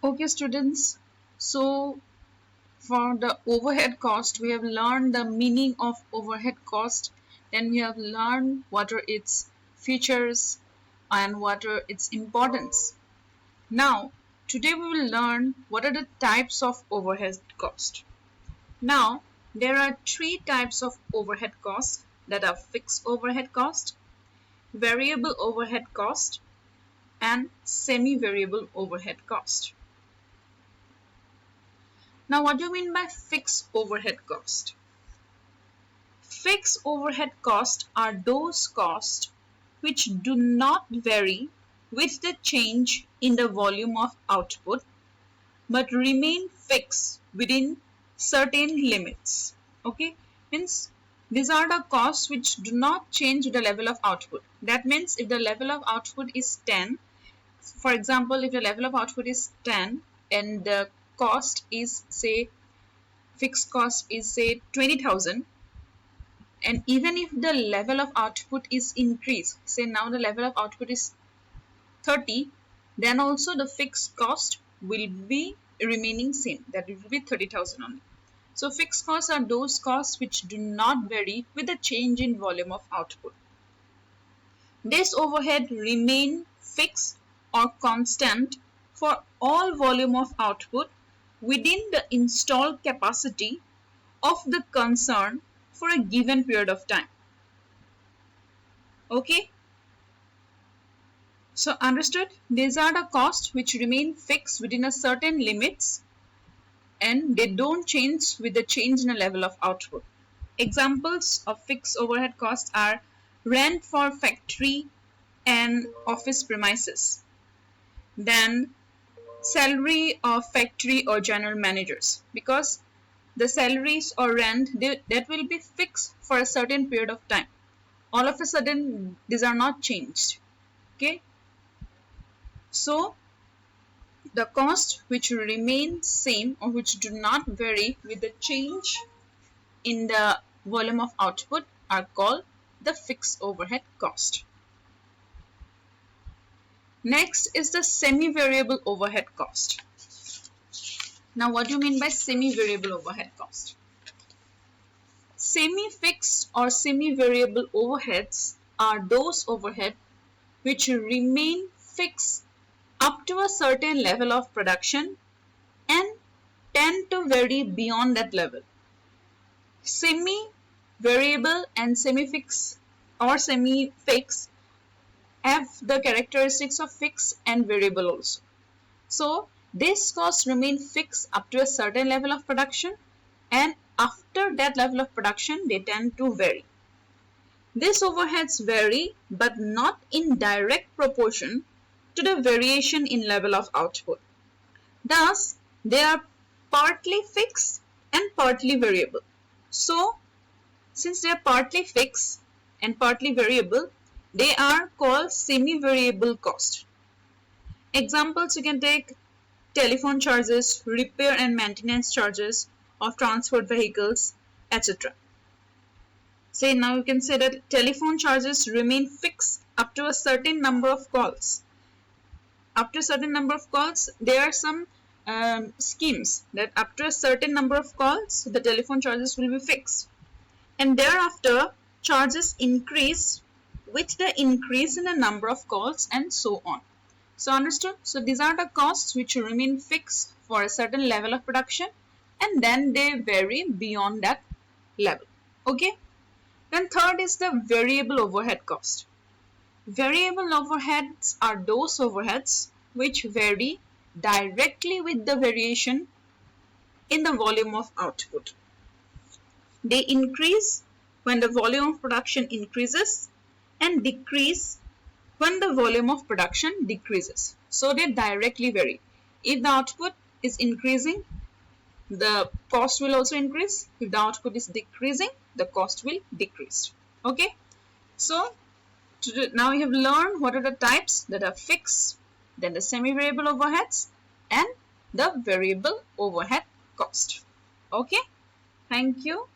Okay, students. So for the overhead cost, we have learned the meaning of overhead cost. Then we have learned what are its features and what are its importance. Now, today we will learn what are the types of overhead cost. Now, there are three types of overhead costs that are fixed overhead cost, variable overhead cost, and semi-variable overhead cost. Now, what do you mean by fixed overhead cost? Fixed overhead costs are those costs which do not vary with the change in the volume of output but remain fixed within certain limits. Okay, means these are the costs which do not change with the level of output. That means if the level of output is 10, for example, if the level of output is 10 and the cost is say fixed cost is say 20,000, and even if the level of output is increased, say now the level of output is 30, then also the fixed cost will be remaining same, that it will be 30,000 only. So fixed costs are those costs which do not vary with the change in volume of output. This overhead remain fixed or constant for all volume of output within the installed capacity of the concern for a given period of time. Okay, so understood? These are the costs which remain fixed within a certain limits and they don't change with the change in the level of output. Examples of fixed overhead costs are rent for factory and office premises, then salary of factory or general managers, because the salaries or rent that will be fixed for a certain period of time. All of a sudden these are not changed. Okay, so the cost which remain same or which do not vary with the change in the volume of output are called the fixed overhead cost. Next is the semi-variable overhead cost. Now, what do you mean by semi-variable overhead cost? Semi-fixed or semi-variable overheads are those overhead which remain fixed up to a certain level of production and tend to vary beyond that level. Semi-variable and semi-fixed or semi-fixed have the characteristics of fixed and variable also. So these costs remain fixed up to a certain level of production and after that level of production they tend to vary. These overheads vary but not in direct proportion to the variation in level of output. Thus, they are partly fixed and partly variable. So, since they are partly fixed and partly variable, they are called semi-variable cost. Examples you can take telephone charges, repair and maintenance charges of transport vehicles, etc. Say now you can say that telephone charges remain fixed up to a certain number of calls. After a certain number of calls, there are some schemes that after a certain number of calls, the telephone charges will be fixed. And thereafter, charges increase with the increase in the number of calls and so on. So understood? So these are the costs which remain fixed for a certain level of production and then they vary beyond that level. Okay? Then third is the variable overhead cost. Variable overheads are those overheads which vary directly with the variation in the volume of output. They increase when the volume of production increases and decrease when the volume of production decreases. So they directly vary. If the output is increasing, the cost will also increase. If the output is decreasing, the cost will decrease. Okay. So now we have learned what are the types that are fixed, then the semi-variable overheads and the variable overhead cost. Okay. Thank you.